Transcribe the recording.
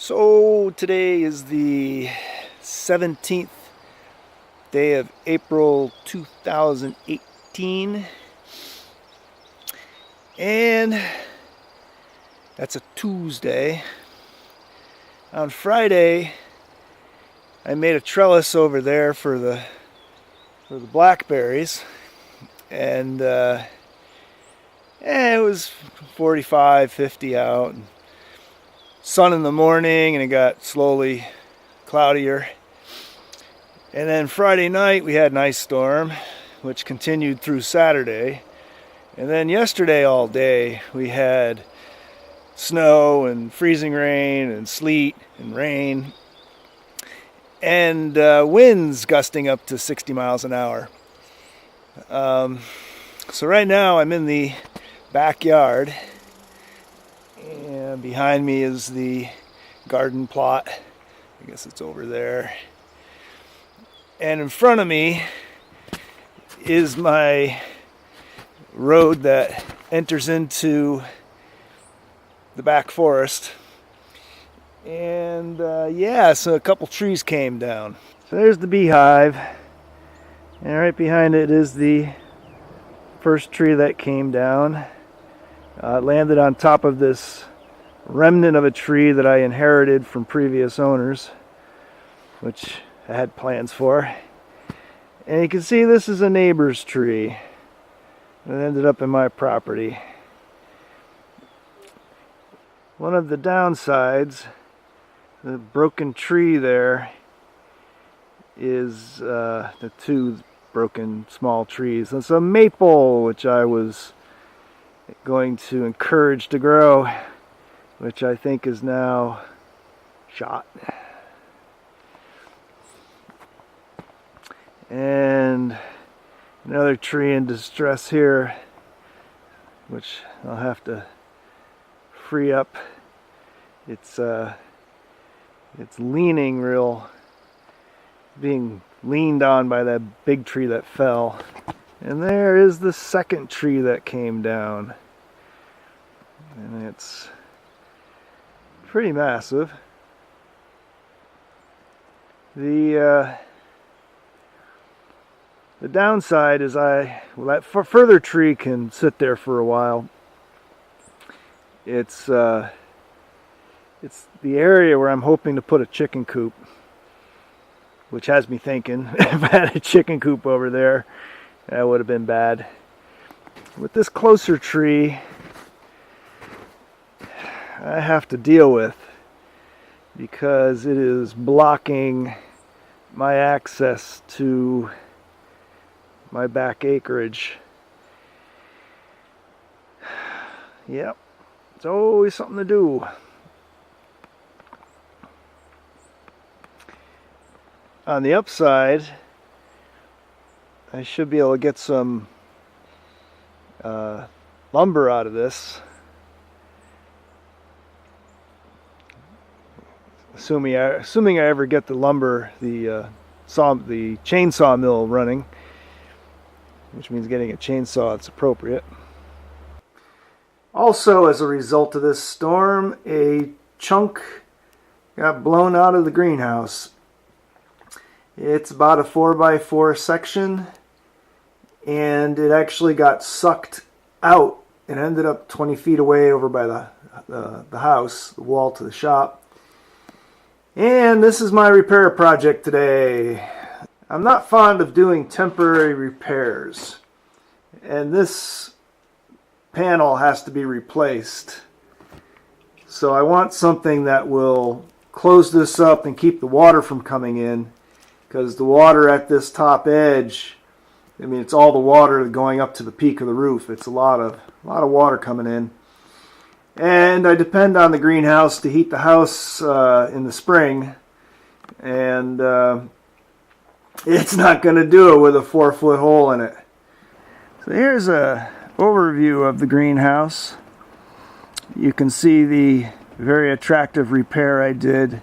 So today is the 17th day of April 2018, and that's a Tuesday. On Friday I made a trellis over there for the blackberries, and it was 45, 50 out. Sun in the morning, and it got slowly cloudier. And then Friday night we had an ice storm, which continued through Saturday. And then yesterday all day we had snow and freezing rain and sleet and rain and winds gusting up to 60 miles an hour. So right now I'm in the backyard. And behind me is the garden plot. I guess it's over there. And in front of me is my road that enters into the back forest. And so a couple trees came down. So there's the beehive. And right behind it is the first tree that came down. It landed on top of this remnant of a tree that I inherited from previous owners, which I had plans for. And you can see this is a neighbor's tree that ended up in my property. One of the downsides, the broken tree there, is the two broken small trees. It's a maple, which I was going to encourage to grow, which I think is now shot. And another tree in distress here, which I'll have to free up. It's leaning being leaned on by that big tree that fell. And there is the second tree that came down. And it's pretty massive. The downside is that further tree can sit there for a while. It's the area where I'm hoping to put a chicken coop, which has me thinking if I had a chicken coop over there, that would have been bad. With this closer tree, I have to deal with because it is blocking my access to my back acreage. Yep, it's always something to do. On the upside, I should be able to get some lumber out of this, assuming I ever get the lumber, the chainsaw mill running, which means getting a chainsaw that's appropriate. Also, as a result of this storm, a chunk got blown out of the greenhouse. It's about a 4x4 section, and it actually got sucked out and ended up 20 feet away over by the house, the wall to the shop. And this is my repair project today. I'm not fond of doing temporary repairs, and this panel has to be replaced. So I want something that will close this up and keep the water from coming in, because the water at this top edge, I mean, it's all the water going up to the peak of the roof. It's a lot of water coming in. And I depend on the greenhouse to heat the house in the spring, and it's not going to do it with a 4-foot hole in it. So here's a overview of the greenhouse. You can see the very attractive repair I did